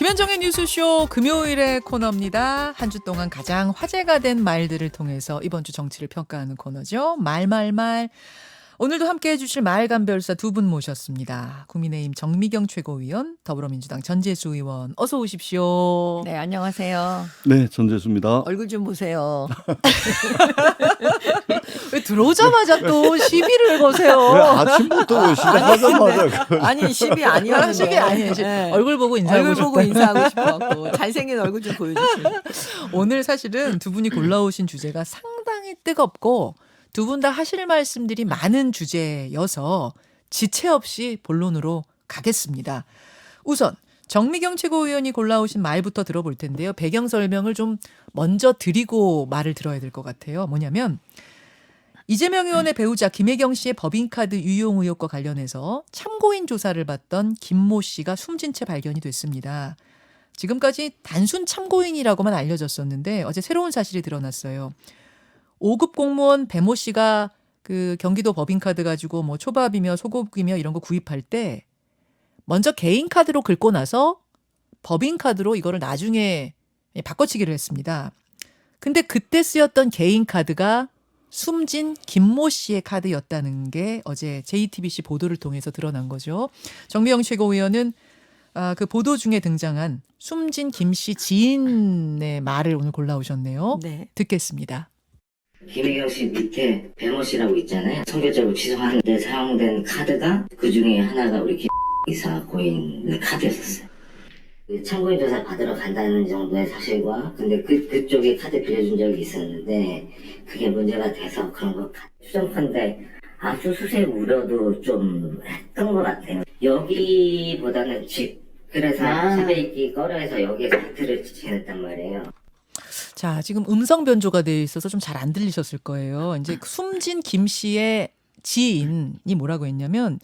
김현정의 뉴스쇼 금요일의 코너입니다. 한 주 동안 가장 화제가 된 말들을 통해서 이번 주 정치를 평가하는 코너죠. 말말말. 오늘도 함께해 주실 말간별사 두 분 모셨습니다. 국민의힘 정미경 최고위원, 더불어민주당 전재수 의원. 어서 오십시오. 네, 안녕하세요. 네, 전재수입니다. 얼굴 좀 보세요. 왜 들어오자마자 또 시비를 거세요? 왜 아침부터 시작하자마자 아니, 시비 아니었는데. 시비 아니에요. 네. 얼굴 보고 인사하고 얼굴 보고 싶다. 인사하고 싶어갖고 잘생긴 얼굴 좀 보여주세요. 오늘 사실은 두 분이 골라오신 주제가 상당히 뜨겁고 두 분 다 하실 말씀들이 많은 주제여서 지체 없이 본론으로 가겠습니다. 우선 정미경 최고위원이 골라오신 말부터 들어볼 텐데요. 배경 설명을 좀 먼저 드리고 말을 들어야 될 것 같아요. 뭐냐면 이재명 의원의 배우자 김혜경 씨의 법인카드 유용 의혹과 관련해서 참고인 조사를 받던 김모 씨가 숨진 채 발견이 됐습니다. 지금까지 단순 참고인이라고만 알려졌었는데 어제 새로운 사실이 드러났어요. 5급 공무원 배모 씨가 그 경기도 법인카드 가지고 뭐 초밥이며 소고기며 이런 거 구입할 때 먼저 개인 카드로 긁고 나서 법인카드로 이거를 나중에 바꿔치기를 했습니다. 근데 그때 쓰였던 개인 카드가 숨진 김모 씨의 카드였다는 게 어제 JTBC 보도를 통해서 드러난 거죠. 정미영 최고위원은 그 보도 중에 등장한 숨진 김 씨 지인의 말을 오늘 골라오셨네요. 네. 듣겠습니다. 김혜경 씨 밑에 배모 씨라고 있잖아요. 선결적으로 취소하는데 사용된 카드가 그 중에 하나가 우리 김 이사 고인의 카드였었어요. 참고인 조사 받으러 간다는 정도의 사실과 근데 그쪽에 카드 빌려준 적이 있었는데 그게 문제가 돼서 그런 거 추정컨대 압수수색 우려도 좀 했던 것 같아요. 여기보다는 집 그래서 집에 있기 꺼려해서 여기에서 이틀을 지냈단 말이에요. 자, 지금 음성 변조가 되어 있어서 좀 잘 안 들리셨을 거예요. 이제 숨진 김 씨의 지인이 뭐라고 했냐면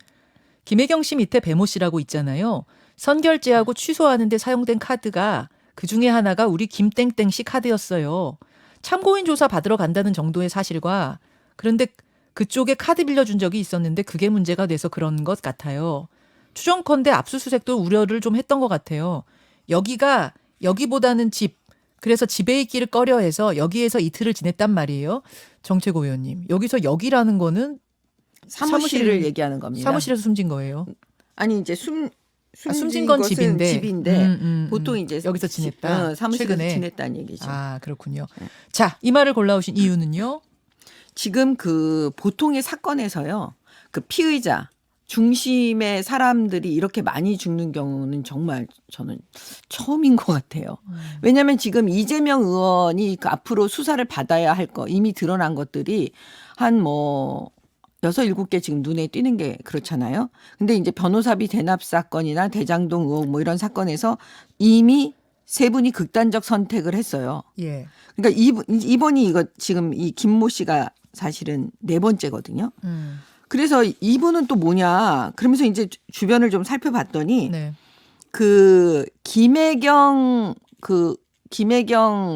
김혜경 씨 밑에 배모 씨라고 있잖아요. 선결제하고 취소하는데 사용된 카드가 그 중에 하나가 우리 김땡땡 씨 카드였어요. 참고인 조사 받으러 간다는 정도의 사실과 그런데 그쪽에 카드 빌려준 적이 있었는데 그게 문제가 돼서 그런 것 같아요. 추정컨대 압수수색도 우려를 좀 했던 것 같아요. 여기보다는 집. 그래서 집에 있기를 꺼려해서 여기에서 이틀을 지냈단 말이에요. 정최고 의원님. 여기서 여기라는 거는 사무실을 얘기하는 겁니다. 사무실에서 숨진 거예요. 아니, 이제 숨진 건 것은 집인데 보통 이제 여기서 지냈다. 사무실에서 최근에. 지냈다는 얘기죠. 아, 그렇군요. 네. 자, 이 말을 골라오신 이유는요? 지금 그 보통의 사건에서요. 그 피의자 중심의 사람들이 이렇게 많이 죽는 경우는 정말 저는 처음인 것 같아요. 왜냐하면 지금 이재명 의원이 그 앞으로 수사를 받아야 할 거 이미 드러난 것들이 한 뭐 6, 7개 지금 눈에 띄는 게 그렇잖아요. 근데 이제 변호사비 대납 사건이나 대장동 의혹 뭐 이런 사건에서 이미 세 분이 극단적 선택을 했어요. 예. 그러니까 이번이 이거 지금 이 김모 씨가 사실은 4번째거든요. 그래서 이분은 또 뭐냐 그러면서 이제 주변을 좀 살펴봤더니 네. 그 김혜경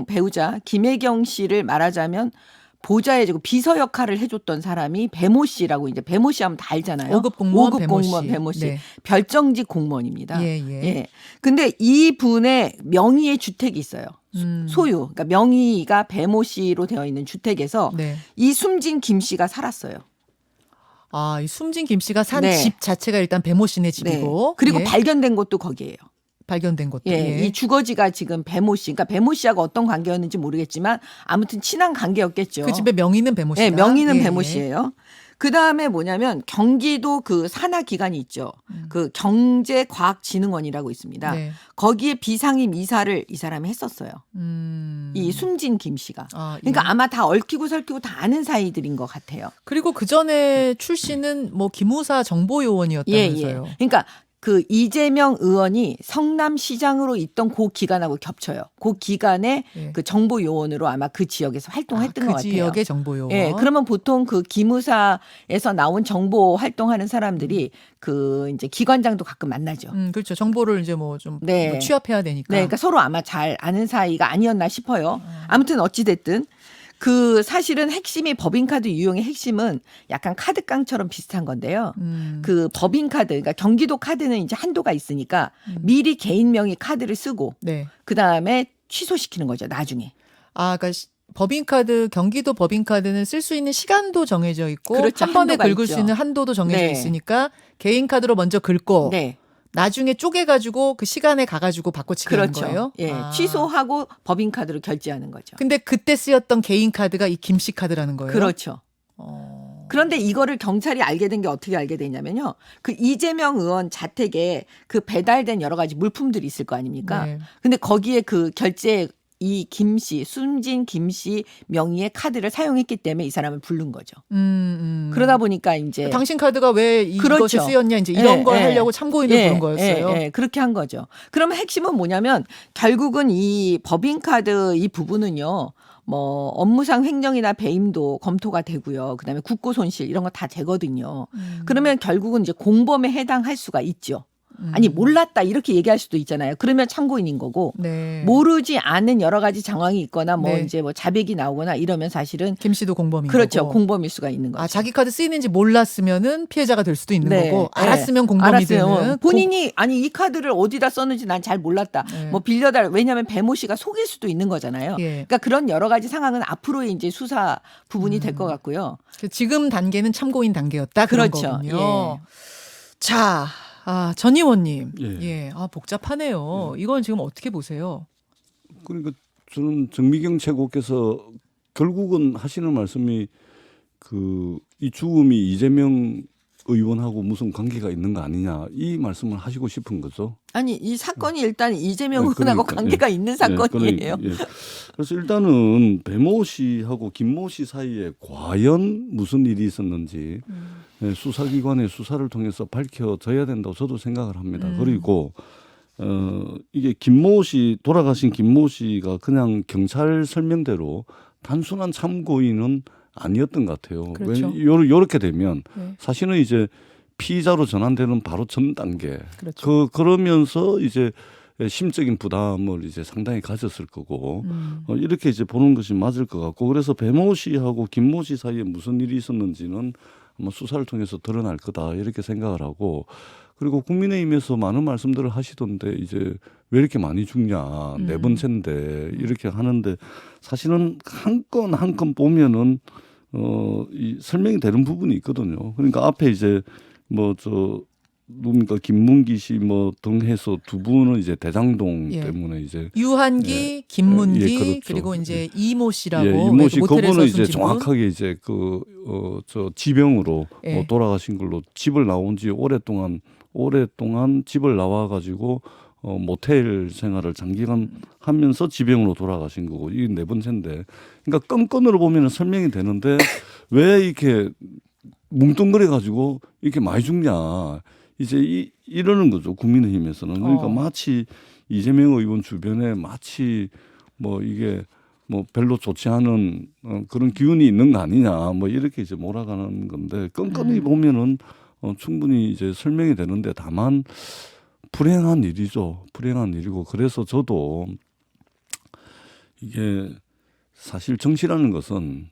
배우자 김혜경 씨를 말하자면 보좌해주고 비서 역할을 해줬던 사람이 배모 씨라고 이제 배모 씨 하면 다 알잖아요. 5급 공무원 5급 배모 씨. 공무원 배모 씨. 네. 별정직 공무원입니다. 예, 예. 근데 이 분의 명의의 주택이 있어요. 소유. 그러니까 명의가 배모 씨로 되어 있는 주택에서 네. 이 숨진 김 씨가 살았어요. 아, 이 숨진 김 씨가 산 네. 집 자체가 일단 배모 씨네 집이고. 네. 그리고 예. 발견된 곳도 거기예요. 발견된 것도. 예, 이 주거지가 지금 배모 씨. 그러니까 배모 씨하고 어떤 관계였는지 모르겠지만 아무튼 친한 관계였겠죠. 그 집의 명의는 배모 씨다. 예, 명의는 예, 배모 예. 씨예요. 그 다음에 뭐냐면 경기도 그 산하 기관이 있죠. 그 경제과학진흥원이라고 있습니다. 네. 거기에 비상임 이사를 이 사람이 했었어요. 이 숨진 김 씨가. 아, 예. 그러니까 아마 다 얽히고 설키고 다 아는 사이들인 것 같아요. 그리고 그 전에 출신은 뭐 기무사 정보요원이었다면서요. 그러니까 그 이재명 의원이 성남시장으로 있던 그 기간하고 겹쳐요. 그 기간에 예. 그 정보요원으로 아마 그 지역에서 활동했던 그 것 같아요. 지역의 정보요원. 예, 그러면 보통 그 기무사에서 나온 정보 활동하는 사람들이 그 이제 기관장도 가끔 만나죠. 그렇죠. 정보를 이제 뭐 좀 네. 취합해야 되니까. 네, 그러니까 서로 아마 잘 아는 사이가 아니었나 싶어요. 아무튼 어찌 됐든 그 사실은 핵심이 법인카드 유용의 핵심은 약간 카드깡처럼 비슷한 건데요. 그 법인카드, 그러니까 경기도 카드는 이제 한도가 있으니까 미리 개인 명의 카드를 쓰고 네. 그 다음에 취소시키는 거죠. 나중에. 아, 그러니까 법인카드, 경기도 법인카드는 쓸 수 있는 시간도 정해져 있고 그렇죠. 한 번에 한도가 긁을 있죠. 수 있는 한도도 정해져 네. 있으니까 개인 카드로 먼저 긁고 네, 나중에 쪼개가지고 그 시간에 가가지고 바꿔치기 하는 그렇죠. 거예요. 예, 아. 취소하고 법인카드로 결제하는 거죠. 근데 그때 쓰였던 개인 카드가 이 김씨 카드라는 거예요. 그렇죠. 어. 그런데 이거를 경찰이 알게 된 게 어떻게 알게 되냐면요. 그 이재명 의원 자택에 그 배달된 여러 가지 물품들이 있을 거 아닙니까? 네. 근데 거기에 그 결제 이 김 씨, 숨진 김 씨 명의의 카드를 사용했기 때문에 이 사람을 부른 거죠. 그러다 보니까 이제 당신 카드가 왜 이것에 그렇죠. 쓰였냐 이제 이런 예, 걸 예. 하려고 참고인을 부른 거였어요. 예, 그렇게 한 거죠. 그러면 핵심은 뭐냐면 결국은 이 법인카드 이 부분은요. 뭐 업무상 횡령이나 배임도 검토가 되고요. 그다음에 국고 손실 이런 거 다 되거든요. 그러면 결국은 이제 공범에 해당할 수가 있죠. 아니 몰랐다 이렇게 얘기할 수도 있잖아요. 그러면 참고인인 거고 네. 모르지 않은 여러 가지 상황이 있거나 뭐 네. 이제 뭐 자백이 나오거나 이러면 사실은 김 씨도 공범인 그렇죠. 거고. 공범일 수가 있는 거죠. 아, 자기 카드 쓰이는지 몰랐으면은 피해자가 될 수도 있는 네. 거고 네. 알았으면 공범이 알았어요. 되는 본인이 아니 이 카드를 어디다 썼는지 난 잘 몰랐다. 네. 뭐 빌려달 왜냐하면 배모 씨가 속일 수도 있는 거잖아요. 예. 그러니까 그런 여러 가지 상황은 앞으로의 이제 수사 부분이 될 것 같고요. 지금 단계는 참고인 단계였다 그런 그렇죠. 거군요. 자, 아, 전 의원님. 예. 예. 아, 복잡하네요. 이건 지금 어떻게 보세요? 그러니까 저는 정미경 최고께서 결국은 하시는 말씀이 그 이 죽음이 이재명 의원하고 무슨 관계가 있는 거 아니냐 이 말씀을 하시고 싶은 거죠. 아니 이 사건이 일단 이재명 네, 의원하고 그러니까, 관계가 예. 있는 사건이에요. 예. 그래서 일단은 배모 씨하고 김모 씨 사이에 과연 무슨 일이 있었는지 예, 수사기관의 수사를 통해서 밝혀져야 된다고 저도 생각을 합니다. 그리고 이게 김모 씨 돌아가신 김모 씨가 그냥 경찰 설명대로 단순한 참고인은 아니었던 것 같아요. 그렇죠. 요렇게 되면 네. 사실은 이제 피의자로 전환되는 바로 전 단계. 그렇죠. 그러면서 이제 심적인 부담을 이제 상당히 가졌을 거고 이렇게 이제 보는 것이 맞을 것 같고 그래서 배모 씨하고 김모 씨 사이에 무슨 일이 있었는지는 아마 수사를 통해서 드러날 거다 이렇게 생각을 하고 그리고 국민의힘에서 많은 말씀들을 하시던데 이제 왜 이렇게 많이 죽냐 네 번째인데 이렇게 하는데 사실은 한 건 한 건 보면은 이 설명이 되는 부분이 있거든요. 그러니까 앞에 이제 뭐 저 누굽니까 김문기 씨 뭐 등 해서 두 분은 이제 대장동 예. 때문에 이제 유한기, 김문기 예, 그렇죠. 그리고 이제 이모 씨라고 예, 이모 씨 모텔에서 그분은 이제 숨진 분. 정확하게 이제 그 저 지병으로 예. 돌아가신 걸로 집을 나온 지 오랫동안 집을 나와 가지고 모텔 생활을 장기간 하면서 지병으로 돌아가신 거고 이게 네 번째인데 그러니까 건건으로 보면 설명이 되는데 왜 이렇게 뭉뚱그려 가지고 이렇게 많이 죽냐 이제 이러는 거죠 국민의힘에서는 그러니까 마치 이재명 의원 주변에 마치 뭐 이게 뭐 별로 좋지 않은 그런 기운이 있는 거 아니냐 뭐 이렇게 이제 몰아가는 건데 끈끈이 보면은 충분히 이제 설명이 되는데 다만 불행한 일이죠. 불행한 일이고 그래서 저도 이게 사실 정치라는 것은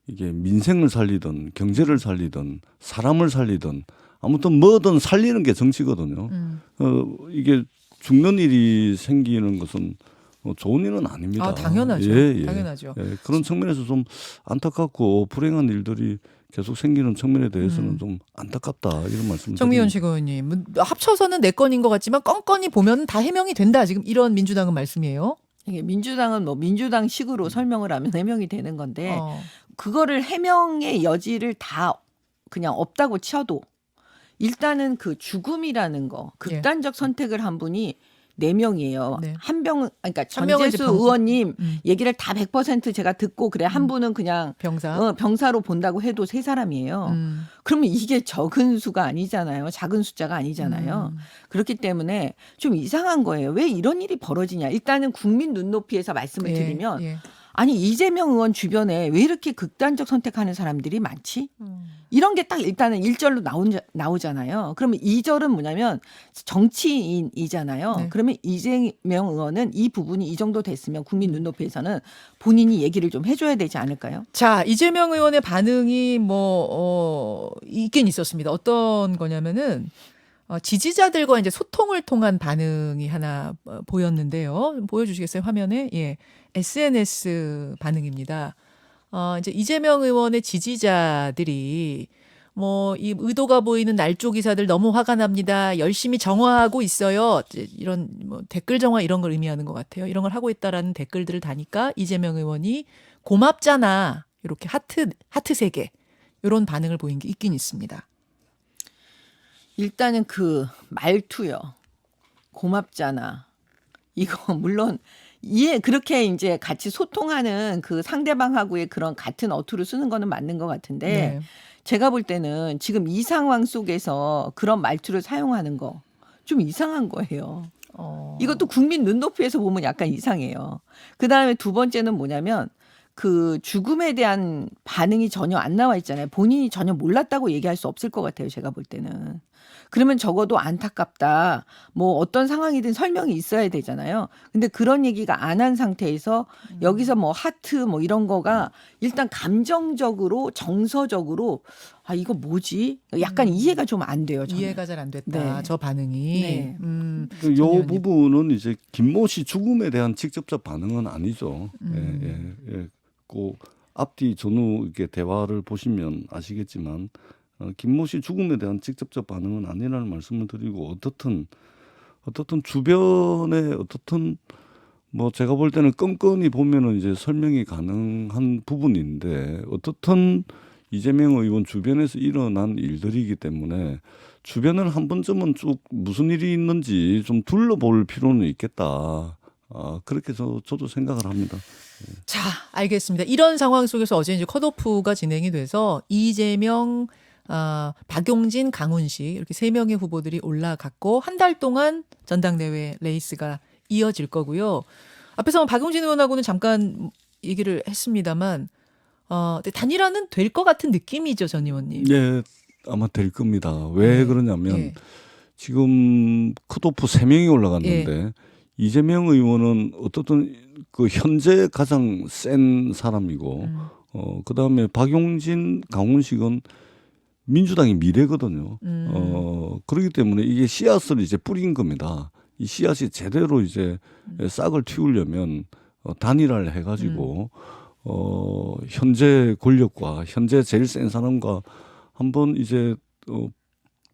이게 민생을 살리든 경제를 살리든 사람을 살리든 아무튼 뭐든 살리는 게 정치거든요. 이게 죽는 일이 생기는 것은 좋은 일은 아닙니다. 아, 당연하죠. 예. 당연하죠. 예, 그런 측면에서 좀 안타깝고 불행한 일들이 계속 생기는 측면에 대해서는 좀 안타깝다 이런 말씀을 정미연 드립니다. 최고위원님 합쳐서는 네 건인 것 같지만 건건이 보면 다 해명이 된다. 지금 이런 민주당은 말씀이에요. 이게 민주당은 뭐 민주당식으로 설명을 하면 해명이 되는 건데 어. 그거를 해명의 여지를 다 그냥 없다고 쳐도 일단은 그 죽음이라는 거 극단적 선택을 한 분이 4명이에요. 네. 그러니까 한 명은 이제 전재수 병사. 의원님 얘기를 다 100% 제가 듣고 그래 한 분은 그냥 병사. 병사로 본다고 해도 3사람이에요. 그러면 이게 적은 수가 아니잖아요. 작은 숫자가 아니잖아요. 그렇기 때문에 좀 이상한 거예요. 왜 이런 일이 벌어지냐. 일단은 국민 눈높이에서 말씀을 드리면 아니 이재명 의원 주변에 왜 이렇게 극단적 선택하는 사람들이 많지? 이런 게 딱 일단은 1절로 나오잖아요. 그러면 2절은 뭐냐면 정치인이잖아요. 네. 그러면 이재명 의원은 이 부분이 이 정도 됐으면 국민 눈높이에서는 본인이 얘기를 좀 해줘야 되지 않을까요? 자, 이재명 의원의 반응이 있긴 있었습니다. 어떤 거냐면은 지지자들과 이제 소통을 통한 반응이 하나 보였는데요. 보여주시겠어요? 화면에. 예. SNS 반응입니다. 이제 이재명 의원의 지지자들이 이 의도가 보이는 날조 기사들 너무 화가 납니다. 열심히 정화하고 있어요. 이런 댓글 정화 이런 걸 의미하는 것 같아요. 이런 걸 하고 있다라는 댓글들을 다니까 이재명 의원이 고맙잖아. 이렇게 하트 3개. 이런 반응을 보인 게 있긴 있습니다. 일단은 그 말투요. 고맙잖아. 이거 물론 그렇게 이제 같이 소통하는 그 상대방하고의 그런 같은 어투를 쓰는 거는 맞는 것 같은데 네. 제가 볼 때는 지금 이 상황 속에서 그런 말투를 사용하는 거 좀 이상한 거예요. 이것도 국민 눈높이에서 보면 약간 이상해요. 그다음에 두 번째는 뭐냐면 그 죽음에 대한 반응이 전혀 안 나와 있잖아요. 본인이 전혀 몰랐다고 얘기할 수 없을 것 같아요. 제가 볼 때는. 그러면 적어도 안타깝다. 어떤 상황이든 설명이 있어야 되잖아요. 근데 그런 얘기가 안 한 상태에서 여기서 하트 이런 거가 일단 감정적으로 정서적으로 이거 뭐지? 약간 이해가 좀 안 돼요. 저는. 이해가 잘 안 됐다. 네. 저 반응이. 네. 요 전 의원님. 부분은 이제 김모 씨 죽음에 대한 직접적 반응은 아니죠. 예. 그 앞뒤 전후 이렇게 대화를 보시면 아시겠지만 김모 씨 죽음에 대한 직접적 반응은 아니라는 말씀을 드리고 어떻든 주변에 어떻든 제가 볼 때는 끈끈이 보면은 이제 설명이 가능한 부분인데 어떻든 이재명 의원 주변에서 일어난 일들이기 때문에 주변을 한 번쯤은 쭉 무슨 일이 있는지 좀 둘러볼 필요는 있겠다. 그렇게 저도 생각을 합니다. 자, 알겠습니다. 이런 상황 속에서 어제 이제 컷오프가 진행이 돼서 이재명, 박용진, 강훈식 이렇게 3명의 후보들이 올라갔고 한 달 동안 전당대회 레이스가 이어질 거고요. 앞에서 박용진 의원하고는 잠깐 얘기를 했습니다만 단일화는 될 것 같은 느낌이죠, 전 의원님. 예, 아마 될 겁니다. 왜 그러냐면 예. 지금 컷오프 3명이 올라갔는데 이재명 의원은 어떻든 그 현재 가장 센 사람이고 그다음에 박용진, 강훈식은 민주당의 미래거든요. 그렇기 때문에 이게 씨앗을 이제 뿌린 겁니다. 이 씨앗이 제대로 이제 싹을 틔우려면 단일화를 해가지고 현재 권력과 현재 제일 센 사람과 한번 이제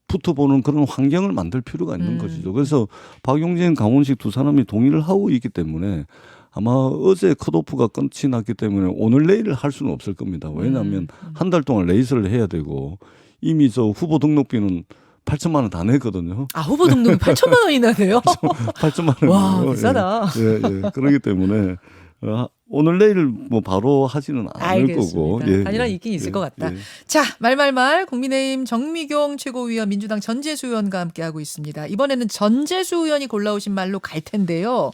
붙어보는 그런 환경을 만들 필요가 있는 것이죠. 그래서 박용진, 강훈식 두 사람이 동의를 하고 있기 때문에 아마 어제 컷오프가 끝이 났기 때문에 오늘 내일을 할 수는 없을 겁니다. 왜냐하면 한 달 동안 레이스를 해야 되고 이미 저 후보 등록비는 8천만 원 다 냈거든요. 후보 등록이 8천만 원이나 돼요? 8천만 원. 와, 비싸다. 예. 그렇기 때문에 오늘 내일 바로 하지는 않을 거고. 알겠습니다. 단일화 있긴 있을 것 같다. 자, 말말말 국민의힘 정미경 최고위원 민주당 전재수 의원과 함께하고 있습니다. 이번에는 전재수 의원이 골라오신 말로 갈 텐데요.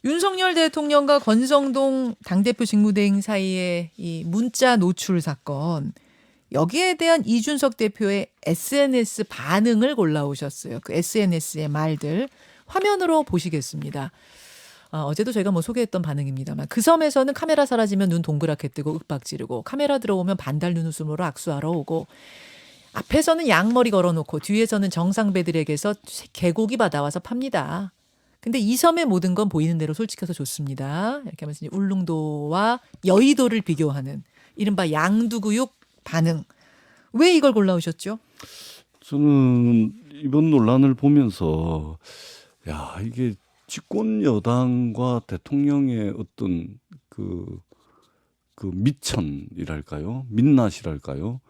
윤석열 대통령과 권성동 당대표 직무대행 사이의 이 문자 노출 사건, 여기에 대한 이준석 대표의 SNS 반응을 골라오셨어요. 그 SNS의 말들 화면으로 보시겠습니다. 어제도 저희가 소개했던 반응입니다만 그 섬에서는 카메라 사라지면 눈 동그랗게 뜨고 윽박 지르고 카메라 들어오면 반달 눈웃음으로 악수하러 오고 앞에서는 양머리 걸어놓고 뒤에서는 정상배들에게서 개고기 받아와서 팝니다. 근데 이 섬의 모든 건 보이는 대로 솔직해서 좋습니다. 이렇게 하면서 이제 울릉도와 여의도를 비교하는 이른바 양두구육 반응. 왜 이걸 골라오셨죠? 저는 이번 논란을 보면서 이게 집권 여당과 대통령의 어떤 그 미천이랄까요? 민낯이랄까요?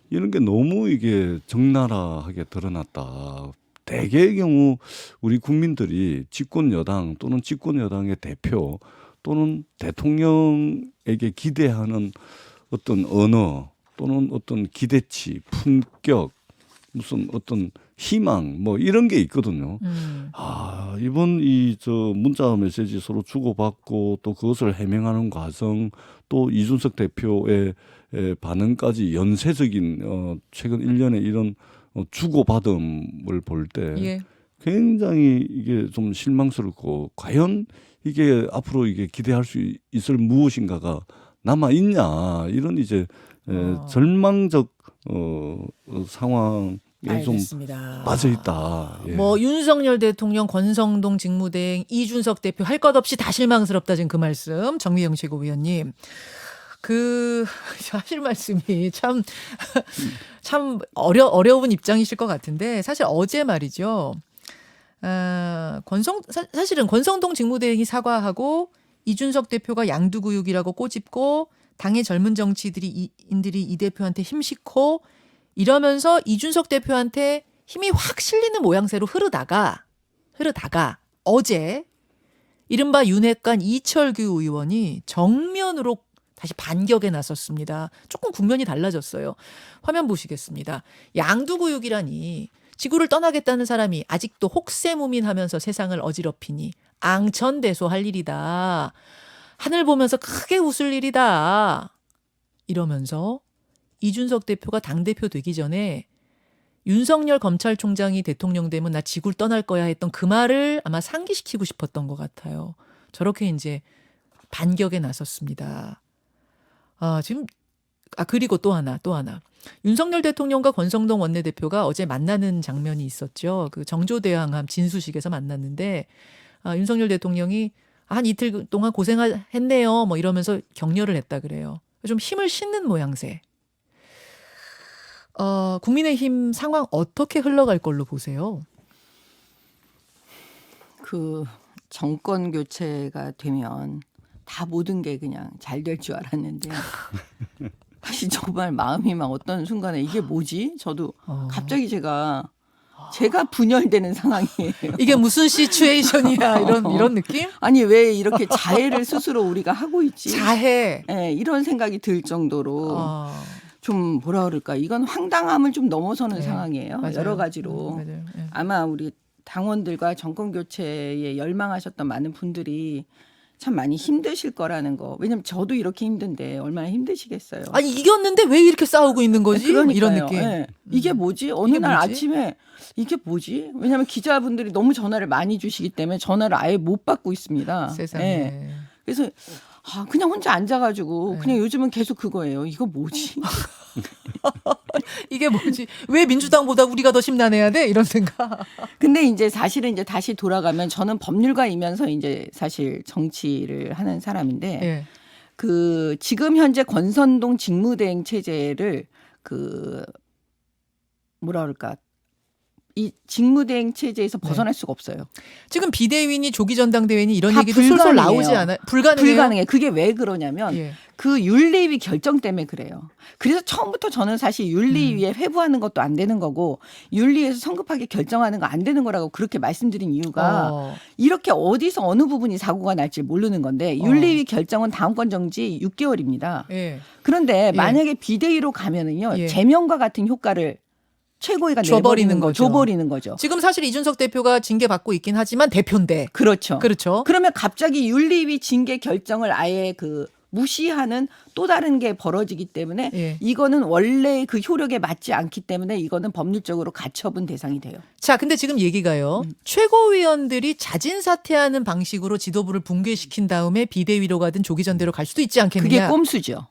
이런 게 너무 이게 적나라하게 드러났다. 대개의 경우 우리 국민들이 집권 여당 또는 집권 여당의 대표 또는 대통령에게 기대하는 어떤 언어 또는 어떤 기대치, 품격, 무슨 어떤 희망 뭐 이런 게 있거든요. 음. 이번 저 문자 메시지 서로 주고받고 또 그것을 해명하는 과정 또 이준석 대표의 반응까지 연쇄적인 최근 1년의 이런 주고받음을 볼 때 예. 굉장히 이게 좀 실망스럽고 과연 이게 앞으로 이게 기대할 수 있을 무엇인가가 남아 있냐 이런 이제 절망적 상황에 좀 알겠습니다. 빠져 있다. 예. 뭐 윤석열 대통령, 권성동 직무대행, 이준석 대표 할 것 없이 다 실망스럽다 지금 그 말씀 정미영 최고위원님. 하실 말씀이 참 어려운 입장이실 것 같은데 사실 어제 말이죠. 사실은 권성동 직무대행이 사과하고 이준석 대표가 양두구육이라고 꼬집고 당의 젊은 정치인들이 이 대표한테 힘 싣고 이러면서 이준석 대표한테 힘이 확 실리는 모양새로 흐르다가 어제 이른바 윤핵관 이철규 의원이 정면으로 다시 반격에 나섰습니다. 조금 국면이 달라졌어요. 화면 보시겠습니다. 양두구육이라니 지구를 떠나겠다는 사람이 아직도 혹세무민하면서 세상을 어지럽히니 앙천대소할 일이다. 하늘 보면서 크게 웃을 일이다. 이러면서 이준석 대표가 당대표 되기 전에 윤석열 검찰총장이 대통령 되면 나 지구를 떠날 거야 했던 그 말을 아마 상기시키고 싶었던 것 같아요. 저렇게 이제 반격에 나섰습니다. 그리고 또 하나. 윤석열 대통령과 권성동 원내대표가 어제 만나는 장면이 있었죠. 그 정조대왕함 진수식에서 만났는데 윤석열 대통령이 한 이틀 동안 고생했네요. 뭐 이러면서 격려를 했다 그래요. 좀 힘을 싣는 모양새. 국민의힘 상황 어떻게 흘러갈 걸로 보세요? 그 정권 교체가 되면 다 모든 게 그냥 잘 될 줄 알았는데 사실 정말 마음이 막 어떤 순간에 이게 뭐지? 저도 갑자기 제가 분열되는 상황이에요. 이게 무슨 시츄에이션이야 이런 느낌? 아니 왜 이렇게 자해를 스스로 우리가 하고 있지? 자해. 네, 이런 생각이 들 정도로 좀 뭐라 그럴까? 이건 황당함을 좀 넘어서는 네, 상황이에요. 맞아요. 여러 가지로. 맞아요. 네. 아마 우리 당원들과 정권 교체에 열망하셨던 많은 분들이 참 많이 힘드실 거라는 거. 왜냐면 저도 이렇게 힘든데 얼마나 힘드시겠어요. 아니 이겼는데 왜 이렇게 싸우고 있는 거지? 그러니까요. 이런 느낌. 네. 이게 뭐지? 어느 이게 날 뭐지? 아침에 이게 뭐지? 왜냐하면 기자분들이 너무 전화를 많이 주시기 때문에 전화를 아예 못 받고 있습니다. 세상에. 네. 그래서 그냥 혼자 앉아가지고 네. 그냥 요즘은 계속 그거예요. 이거 뭐지? 이게 뭐지? 왜 민주당보다 우리가 더 심란해야 돼? 이런 생각. 근데 이제 사실은 이제 다시 돌아가면 저는 법률가이면서 이제 사실 정치를 하는 사람인데 예. 그 지금 현재 권선동 직무대행 체제를 그 뭐라 그럴까? 이 직무대행 체제에서 벗어날 수가 없어요. 지금 비대위니 조기 전당대회니 이런 다 얘기도 솔솔 불가능해요. 나오지 않아요? 불가능해요. 불가능해. 그게 왜 그러냐면 예. 그 윤리위 결정 때문에 그래요. 그래서 처음부터 저는 사실 윤리위에 회부하는 것도 안 되는 거고 윤리위에서 성급하게 결정하는 거 안 되는 거라고 그렇게 말씀드린 이유가 이렇게 어디서 어느 부분이 사고가 날지 모르는 건데 윤리위 결정은 다음권 정지 6개월입니다. 예. 그런데 예. 만약에 비대위로 가면은요. 예. 제명과 같은 효과를 최고위가 줘버리는 내버리는 거죠. 줘버리는 거죠. 지금 사실 이준석 대표가 징계 받고 있긴 하지만 대표인데. 그렇죠. 그렇죠. 그러면 갑자기 윤리위 징계 결정을 아예 그 무시하는 또 다른 게 벌어지기 때문에 예. 이거는 원래 그 효력에 맞지 않기 때문에 이거는 법률적으로 가처분 대상이 돼요. 자, 근데 지금 얘기가요. 최고위원들이 자진 사퇴하는 방식으로 지도부를 붕괴시킨 다음에 비대위로 가든 조기 전대로 갈 수도 있지 그게 않겠느냐. 꼼수죠.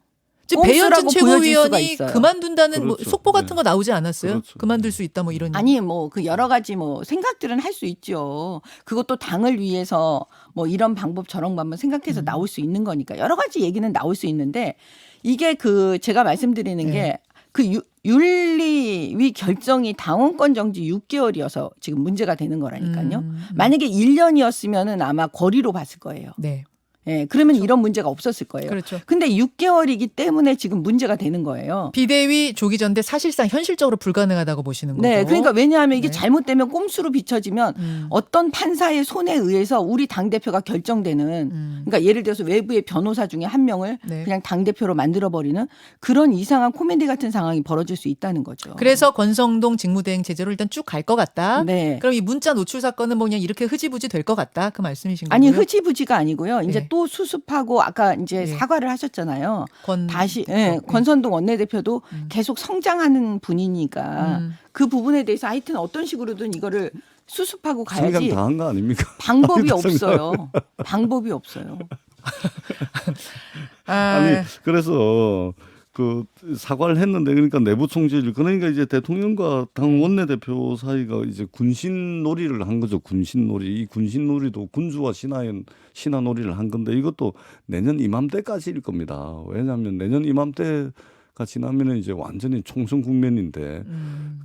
지금 꼼수라고 배현진 보여질 수가 최고위원이 있어요. 그만둔다는 뭐 그렇죠. 속보 같은 네. 거 나오지 않았어요? 그렇죠. 그만둘 수 있다 뭐 이런. 아니 뭐 그 여러 가지 뭐 생각들은 할 수 있죠. 그것도 당을 위해서 뭐 이런 방법 저런 방법 생각해서 나올 수 있는 거니까 여러 가지 얘기는 나올 수 있는데 이게 그 제가 말씀드리는 네. 게 그 윤리위 결정이 당원권 정지 6개월이어서 지금 문제가 되는 거라니까요. 만약에 1년이었으면은 아마 거리로 봤을 거예요. 네. 예, 그러면 이런 문제가 없었을 거예요. 그렇죠. 근데 6개월이기 때문에 지금 문제가 되는 거예요. 비대위 조기 전대 사실상 현실적으로 불가능하다고 보시는 거고. 네, 그러니까 왜냐하면 이게 네. 잘못되면 꼼수로 비춰지면 어떤 판사의 손에 의해서 우리 당 대표가 결정되는. 그러니까 예를 들어서 외부의 변호사 중에 한 명을 네. 그냥 당 대표로 만들어 버리는 그런 이상한 코미디 같은 상황이 벌어질 수 있다는 거죠. 그래서 권성동 직무대행 체제로 일단 쭉 갈 것 같다. 네. 그럼 이 문자 노출 사건은 뭐 그냥 이렇게 흐지부지 될 것 같다. 그 말씀이신 거고요. 아니 흐지부지가 아니고요. 이제 네. 또 수습하고 아까 이제 네. 사과를 하셨잖아요. 다시 네. 권선동 원내대표도 계속 성장하는 분이니까 그 부분에 대해서 하여튼 어떤 식으로든 이거를 수습하고 성장 가야지 당한 거 아닙니까? 방법이 없어요. 방법이 없어요. 아니 그래서 그 사과를 했는데 그러니까 내부 총질 그러니까 이제 대통령과 당 원내대표 사이가 이제 군신놀이를 한 거죠. 군신놀이. 이 군신놀이도 군주와 신하놀이를 한 건데 이것도 내년 이맘때까지일 겁니다. 왜냐하면 내년 이맘때가 지나면 이제 완전히 총선 국면인데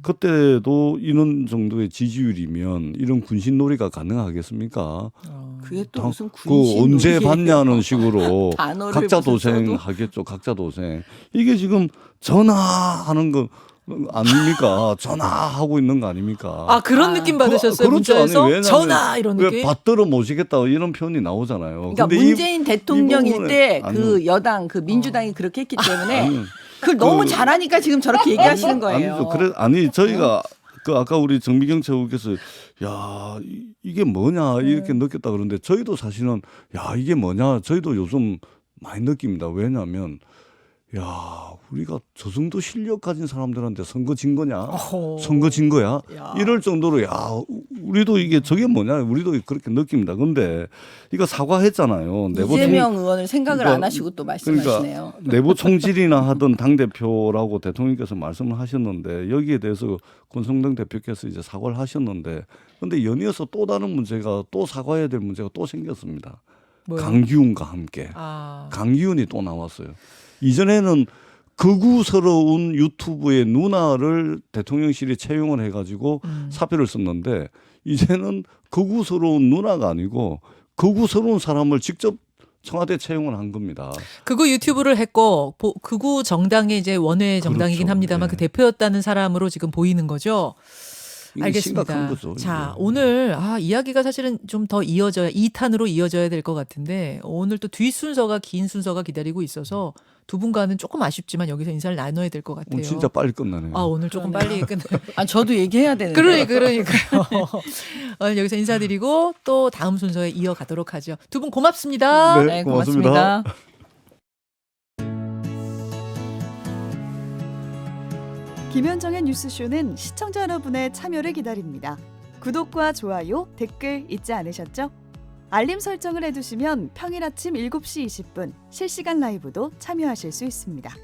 그때도 이런 정도의 지지율이면 이런 군신놀이가 가능하겠습니까? 그게 또 무슨 그 군신 언제 놀이예요. 봤냐는 식으로 단어를 각자 무슨 도생 써도. 하겠죠. 각자 도생. 이게 지금 전화하는 거 아닙니까? 전화하고 있는 거 아닙니까? 아 그런 느낌 받으셨어요? 그렇죠. 문자에서 아니, 왜냐하면 전화 이런 왜 느낌? 받들어 모시겠다 이런 표현이 나오잖아요. 그러니까 근데 문재인 대통령일 부분에- 때 그 아니요. 여당 그 민주당이 그렇게 했기 때문에 아니요. 그걸 너무 잘하니까 지금 저렇게 얘기하시는 거예요. 아니죠. 그래 아니 저희가 그 아까 우리 정미경 최고께서 야 이게 뭐냐 이렇게 느꼈다 그러는데 저희도 사실은 야 이게 뭐냐 저희도 요즘 많이 느낍니다. 왜냐하면 야 우리가 저 정도 실력 가진 사람들한테 선거 진 거냐? 어허. 선거 진 거야? 야. 이럴 정도로 야 우리도 이게 저게 뭐냐? 우리도 그렇게 느낍니다. 근데 이거 사과했잖아요. 이재명 의원을 생각을 그러니까- 안 하시고 또 말씀하시네요. 내부 총질이나 하던 당 대표라고 대통령께서 말씀을 하셨는데 여기에 대해서 권성동 대표께서 이제 사과를 하셨는데 근데 연이어서 또 다른 문제가 또 사과해야 될 문제가 또 생겼습니다. 뭐요? 강기훈과 함께 아. 강기훈이 또 나왔어요. 이전에는 극우스러운 유튜브의 누나를 대통령실이 채용을 해가지고 사표를 썼는데 이제는 극우스러운 누나가 아니고 극우스러운 사람을 직접 청와대 채용을 한 겁니다. 극우 유튜브를 했고 극우 정당의 이제 원외 정당이긴 그렇죠. 합니다만 네. 그 대표였다는 사람으로 지금 보이는 거죠. 이게 심각한 알겠습니다. 거죠, 자, 이게. 오늘 이야기가 사실은 좀 더 이어져야 2탄으로 이어져야 될 것 같은데 오늘 또 뒷순서가 긴 순서가 기다리고 있어서 두 분과는 조금 아쉽지만 여기서 인사를 나눠야 될 것 같아요. 오늘 진짜 빨리 끝나네요. 오늘 조금 빨리 끝내. 아 저도 얘기해야 되는데. 그러니까요. 오늘 여기서 인사드리고 또 다음 순서에 이어가도록 하죠. 두 분 고맙습니다. 네, 고맙습니다. 김현정의 뉴스쇼는 시청자 여러분의 참여를 기다립니다. 구독과 좋아요, 댓글 잊지 않으셨죠? 알림 설정을 해두시면 평일 아침 7시 20분 실시간 라이브도 참여하실 수 있습니다.